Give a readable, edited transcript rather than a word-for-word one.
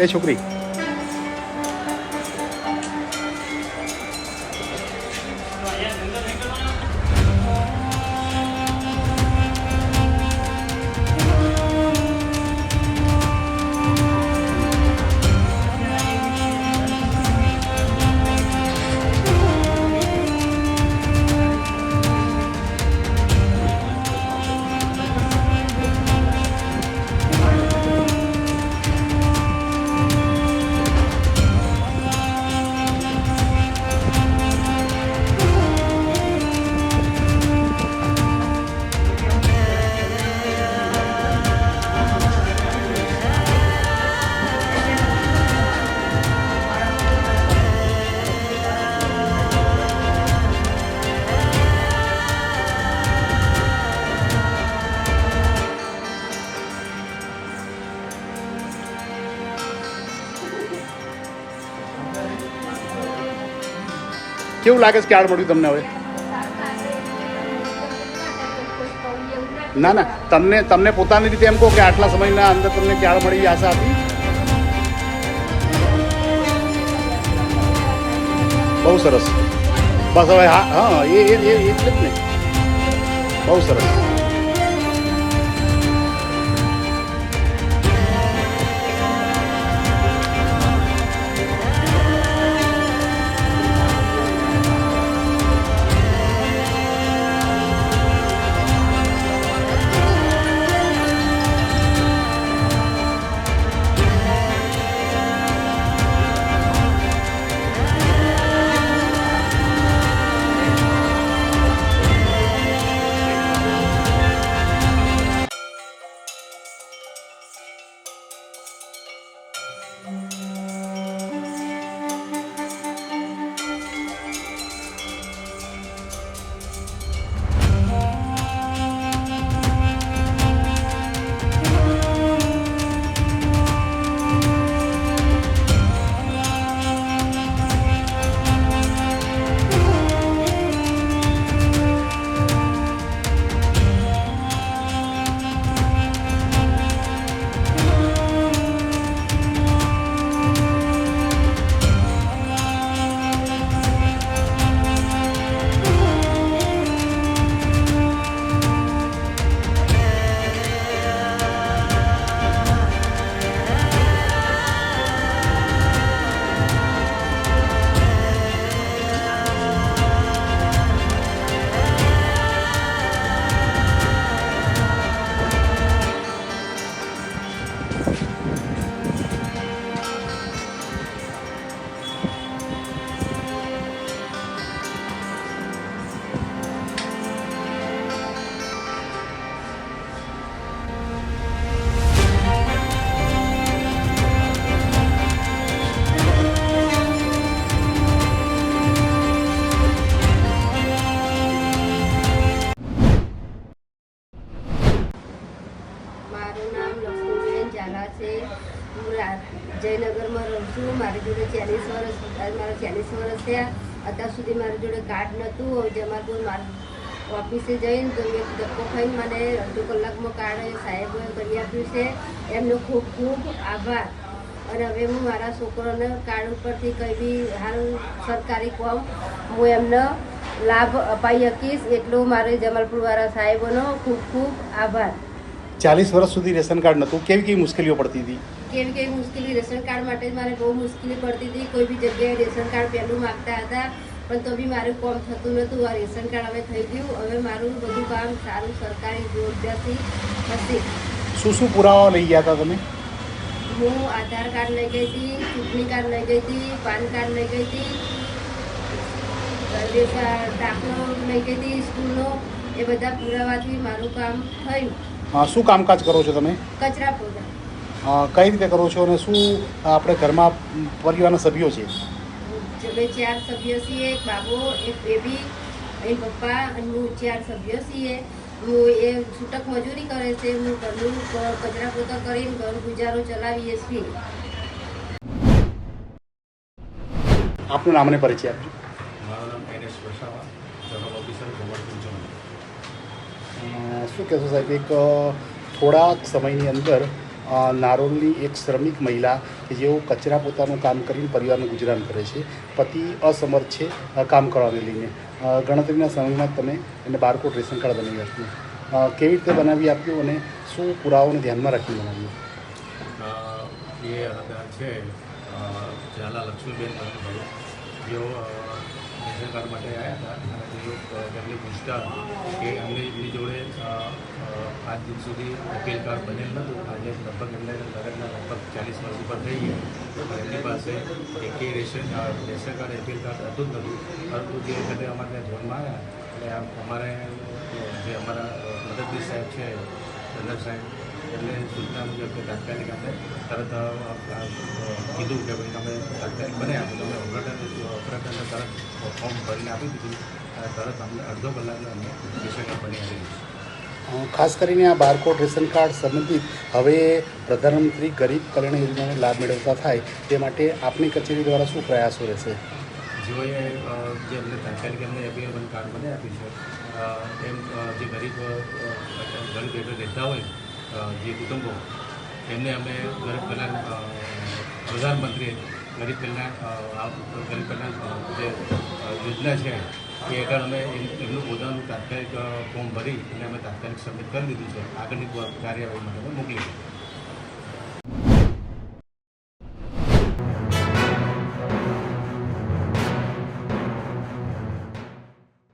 એ છોકરી કેવું લાગે છે? કાર્ડ મળ્યું તમને? હવે ના ના, તમને પોતાની રીતે એમ કહો કે આટલા સમયના અંદર તમને કાર્ડ મળી આશા હતી? બહુ સરસ. બસ હવે હા એટલે જ ને. બહુ સરસ. જયનગરમાં રહું છું. મારી જોડે 40 વર્ષ, મારા 40 વર્ષ થયા. અત્યાર સુધી મારી જોડે કાર્ડ નહોતું. હવે જમાલપુર મારી ઓફિસે જઈને તો મેં ધક્કો ખાઈને મને અડધો કલાકમાં કાર્ડ સાહેબોએ કરી આપ્યું છે. એમનો ખૂબ ખૂબ આભાર. અને હવે હું મારા છોકરાને કાર્ડ ઉપરથી કંઈ બી હાલ સરકારી કામ હું એમને લાભ અપાઈ શકીશ. એટલો મારે જમાલપુરવાળા સાહેબોનો ખૂબ ખૂબ આભાર. 40 વર્ષ સુધી રેશન કાર્ડ નહોતું. કેવી મુશ્કેલીઓ પડતી હતી? કેવી મુશ્કેલી? રેશન કાર્ડ માટે મારે બહુ મુશ્કેલી પડતી હતી. કોઈ બી જગ્યાએ રેશન કાર્ડ પહેલું માગતા હતા, પણ તો બી મારું કામ થતું નહોતું. આ રેશન કાર્ડ હવે થઈ ગયું. હવે મારું બધું કામ સારું સરકારી યોજનાથી થશે. શું પુરાવા લઈ ગયા હતા તમે? હું આધાર કાર્ડ લઈ ગઈ હતી, ચૂંટણી કાર્ડ લઈ ગઈ હતી, પાન કાર્ડ લઈ ગઈ હતી, દાખલો લઈ ગઈ હતી સ્કૂલનો. એ બધા પુરાવાથી મારું કામ થયું. શું કામકાજ કરો છો તમે? કચરા પોતા. કઈ રીતે કરો છો અને શું આપણે ઘરમાં પરિવારના સભ્યો છે? અમે 4 સભ્યો છીએ. એક બાબો, એક બેબી, એક પપ્પા અને હું 4 સભ્યો છીએ. હું એ છૂટક મજૂરી કરે છે. હું ઘરનું કચરા પોતા કરીને ઘર ગુજારો ચલાવીએ છીએ. આપનું નામ અને પરિચય આપજો. મારું નામ NS Vasava, general officer government zone. શું કહેશો સાહેબ, એક થોડાક સમયની અંદર નારોલની એક શ્રમિક મહિલા કે જેઓ કચરા પોતાનું કામ કરીને પરિવારનું ગુજરાન કરે છે. પતિ અસમર્થ છે કામ કરવાને લઈને. ગણતરીના સમયમાં તમે એને બારકોડ રેશન કાર્ડ બનાવી આપ્યું. કેવી રીતે બનાવી આપ્યું અને શું પુરાવાઓને ધ્યાનમાં રાખીને બનાવ્યું? એ છે ઝાલા લક્ષ્મીબેન ભાઈ, જેઓ રેશન કાર્ડ માટે આવ્યા હતા અને તેઓ એમને પૂછતા કે એમની જોડે 5 દિન સુધી એપીએલ કાર્ડ બનેલ નહોતું. આજે લગભગ એમને લગ્નના લગભગ 40 વર્ષ ઉપર થઈ ગયા, પણ એમની પાસે એકે રેશન કાર્ડ એપીએલ કાર્ડ હતું જ નહોતું. પરંતુ જે વખતે અમારે ત્યાં ઝોનમાં આવ્યા એટલે અમારે જે અમારા મદદનીશ સાહેબ છે ચંદ્ર સાહેબ, એટલે સૂચના મુજબ કે તાત્કાલિક અમે તરત કીધું કે ભાઈ તમે તાત્કાલિક બને આપો. તમે ઓપરેટરને તરત ફોર્મ ભરીને આપી દીધું અને તરત અમને અડધો કલાકમાં અમને રેશન કાર્ડ બની આપી દીધું. ખાસ કરીને આ બારકોડ રેશન કાર્ડ સંબંધિત હવે પ્રધાનમંત્રી ગરીબ કલ્યાણ યોજનાનો લાભ મેળવતા થાય તે માટે આપની કચેરી દ્વારા શું પ્રયાસો રહેશે? જેઓએ જે અમને તાત્કાલિક એમને એપીએલ કાર્ડ બની આપ્યું છે, એમ જે ગરીબ હેઠળ રહેતા હોય જે કુટુંબો, એમને અમે ગરીબ કલ્યાણ પ્રધાનમંત્રી ગરીબ કલ્યાણ જે યોજના છે એ હેઠળ અમે એમનું પોતાનું તાત્કાલિક ફોર્મ ભરી અને અમે તાત્કાલિક સબમિટ કરી દીધું છે. આગળની કાર્યવાહી માટે અમે મોકલી દીધું.